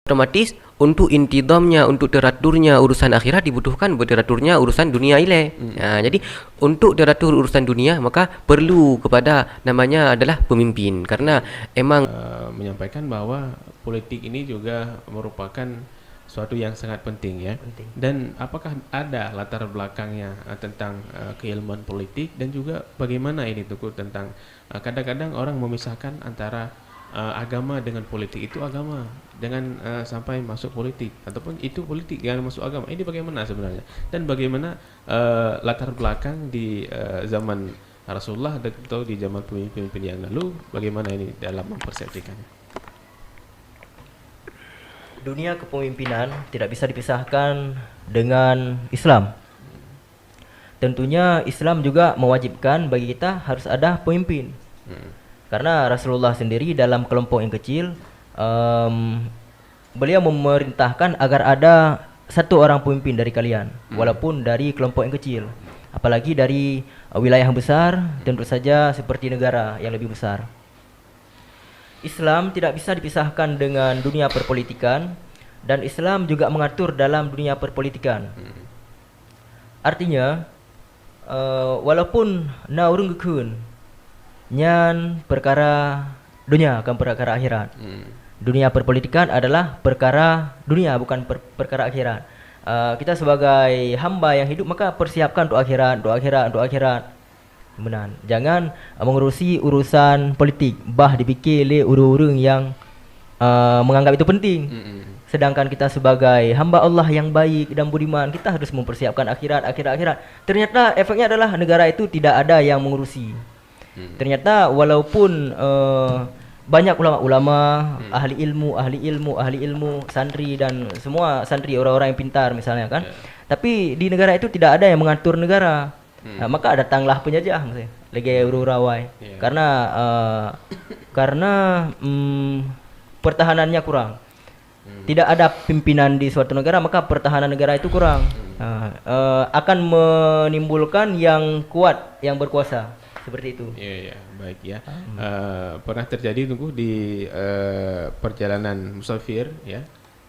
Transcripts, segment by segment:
Otomatis untuk intidamnya, untuk teraturnya urusan akhirat dibutuhkan berteraturnya urusan dunia ile. Jadi untuk teratur urusan dunia maka perlu kepada namanya adalah pemimpin, karena emang menyampaikan bahwa politik ini juga merupakan suatu yang sangat penting ya. Penting. Dan apakah ada latar belakangnya tentang keilmuan politik, dan juga bagaimana ini Tuku tentang kadang-kadang orang memisahkan antara agama dengan politik. Itu agama dengan sampai masuk politik, ataupun itu politik jangan masuk agama. Ini bagaimana sebenarnya, dan bagaimana latar belakang di zaman Rasulullah atau di zaman pemimpin-pemimpin yang lalu, bagaimana ini dalam mempersepsikannya? Dunia kepemimpinan tidak bisa dipisahkan dengan Islam. Tentunya Islam juga mewajibkan bagi kita harus ada pemimpin. Karena Rasulullah sendiri dalam kelompok yang kecil, beliau memerintahkan agar ada satu orang pemimpin dari kalian, walaupun dari kelompok yang kecil. Apalagi dari wilayah yang besar, tentu saja seperti negara yang lebih besar. Islam tidak bisa dipisahkan dengan dunia perpolitikan, dan Islam juga mengatur dalam dunia perpolitikan. Artinya, walaupun naurungkeun nyan perkara dunia kan perkara akhirat. Dunia perpolitikan adalah perkara dunia, bukan perkara akhirat. Kita sebagai hamba yang hidup maka persiapkan untuk akhirat, untuk akhirat, untuk akhirat. Benar. Jangan mengurusi urusan politik, bah dipikir oleh orang-orang yang menganggap itu penting. Sedangkan kita sebagai hamba Allah yang baik dan budiman, kita harus mempersiapkan akhirat. Ternyata efeknya adalah negara itu tidak ada yang mengurusi. Ternyata walaupun banyak ulama-ulama, ahli ilmu, santri dan semua santri orang-orang yang pintar misalnya kan, tapi di negara itu tidak ada yang mengatur negara. Maka datanglah penjajah misalnya, lagi Urawai, karena pertahanannya kurang. Tidak ada pimpinan di suatu negara, maka pertahanan negara itu kurang. Akan menimbulkan yang kuat, yang berkuasa. Seperti itu. Iya, baik ya. Pernah terjadi Tunggu di perjalanan musafir ya,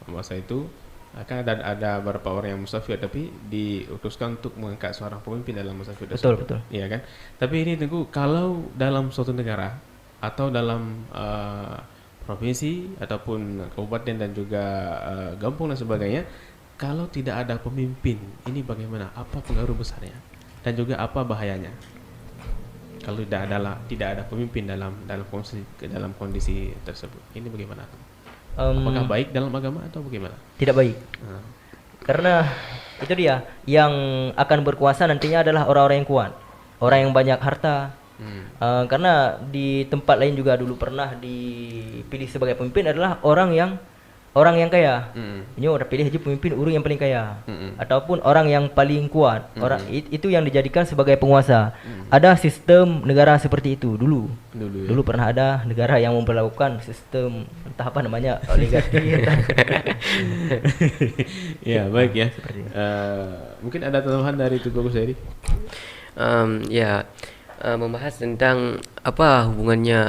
masa itu akan ada beberapa orang yang musafir, tapi diutuskan untuk mengangkat seorang pemimpin dalam musafir tersebut. Betul. Iya kan? Tapi ini Tunggu, kalau dalam suatu negara atau dalam provinsi ataupun kabupaten dan juga kampung dan sebagainya, kalau tidak ada pemimpin, ini bagaimana? Apa pengaruh besarnya? Dan juga apa bahayanya? Kalau tidak ada pemimpin dalam kondisi tersebut, ini bagaimana? Apakah baik dalam agama atau bagaimana? Tidak baik. Karena itu dia, yang akan berkuasa nantinya adalah orang-orang yang kuat, orang yang banyak harta. Karena di tempat lain juga dulu pernah dipilih sebagai pemimpin adalah orang yang kaya. Ini udah pilih aja pemimpin orang yang paling kaya, ataupun orang yang paling kuat. Itu yang dijadikan sebagai penguasa. Ada sistem negara seperti itu dulu. Dulu pernah ada negara yang memperlakukan sistem entah apa namanya oligarki. Ya, baik ya. Mungkin ada tambahan dari Tugu Kuseri? Membahas tentang apa hubungannya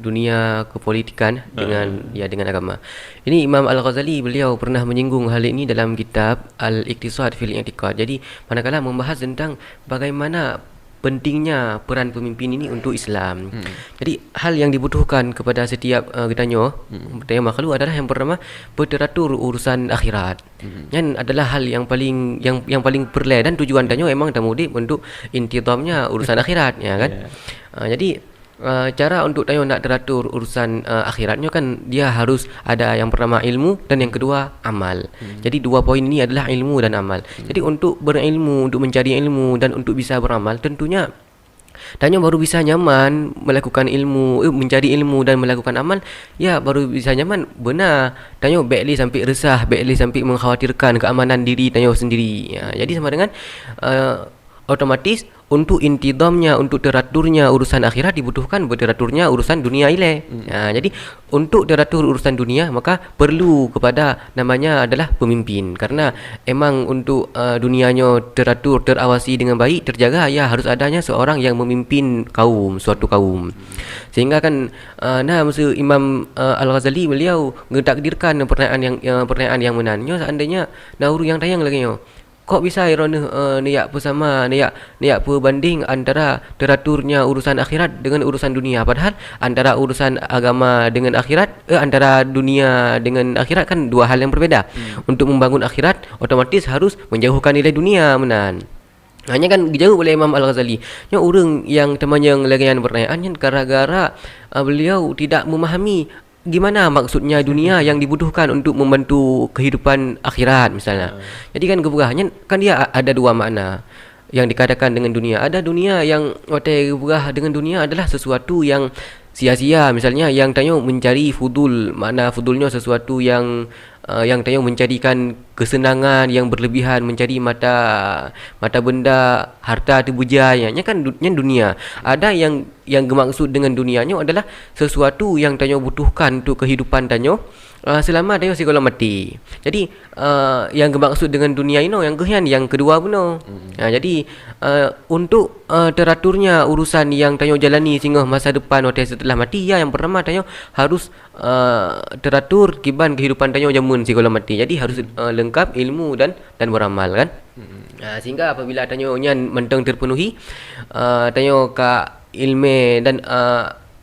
dunia kepolitikan dengan agama. Ini Imam Al-Ghazali, beliau pernah menyinggung hal ini dalam kitab Al-Iqtisad fil I'tiqad. Jadi manakala membahas tentang bagaimana pentingnya peran pemimpin ini untuk Islam. Jadi hal yang dibutuhkan kepada setiap kita makhluk adalah yang pertama berteratur urusan akhirat. Yang adalah hal yang paling perlu, dan tujuan tanya memang tamudik untuk intidamnya urusan akhirat ya kan. Jadi cara untuk tanya nak teratur urusan akhiratnya kan dia harus ada yang pertama ilmu dan yang kedua amal. Jadi dua poin ini adalah ilmu dan amal. Jadi untuk berilmu, untuk mencari ilmu dan untuk bisa beramal, tentunya tanya baru bisa nyaman melakukan ilmu, mencari ilmu dan melakukan amal, ya baru bisa nyaman. Benar, tanya baiklah sampai resah, baiklah sampai mengkhawatirkan keamanan diri tanya sendiri. Jadi sama dengan otomatis untuk intidamnya, untuk teraturnya urusan akhirat dibutuhkan berteraturnya urusan dunia ile. Jadi untuk teratur urusan dunia maka perlu kepada namanya adalah pemimpin, karena emang untuk dunianya teratur, terawasi dengan baik, terjaga, ya harus adanya seorang yang memimpin suatu kaum. Sehingga kan masa Imam Al-Ghazali beliau ngetakdirkan pertanyaan yang menanya, seandainya nauru yang tayang lagi kok bisa irona niak bersama niak berbanding antara teraturnya urusan akhirat dengan urusan dunia, padahal antara urusan agama dengan akhirat antara dunia dengan akhirat kan dua hal yang berbeda. Untuk membangun akhirat otomatis harus menjauhkan nilai dunia menan. Hanya kan dijawab oleh Imam Al-Ghazali. Orang yang temannya lagi pertanyaan gara-gara beliau tidak memahami gimana maksudnya dunia yang dibutuhkan untuk membantu kehidupan akhirat misalnya. Jadi kan kebugahannya kan dia ada dua makna yang dikatakan dengan dunia. Ada dunia yang kebugahan dengan dunia adalah sesuatu yang sia-sia, misalnya yang tanya mencari fudul, makna fudulnya sesuatu yang tanya mencarikan kesenangan yang berlebihan, mencari mata benda, harta terbujanya, kan dunia. Ada yang bermaksud dengan dunianya adalah sesuatu yang tanya butuhkan untuk kehidupan tanya selama tanya sekolah mati. Jadi yang bermaksud dengan dunia ini yang kedua benar. Jadi untuk teraturnya urusan yang tanya jalani sehingga masa depan setelah mati, ya yang pertama tanya harus teratur kiban kehidupan tanya jamun sekolah mati. Jadi harus lengkap ilmu dan beramal kan. Sehingga apabila tanya mentang terpenuhi tanya ka ilmu dan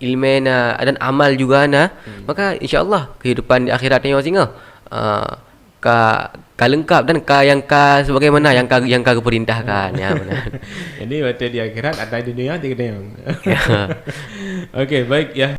dan amal juga maka insyaallah kehidupan di akhirat tanya sehingga ka lengkap dan yang sebagaimana yang diperintahkan ya benar. Jadi waktu di akhirat ada dunia tidak. Okey, baik ya.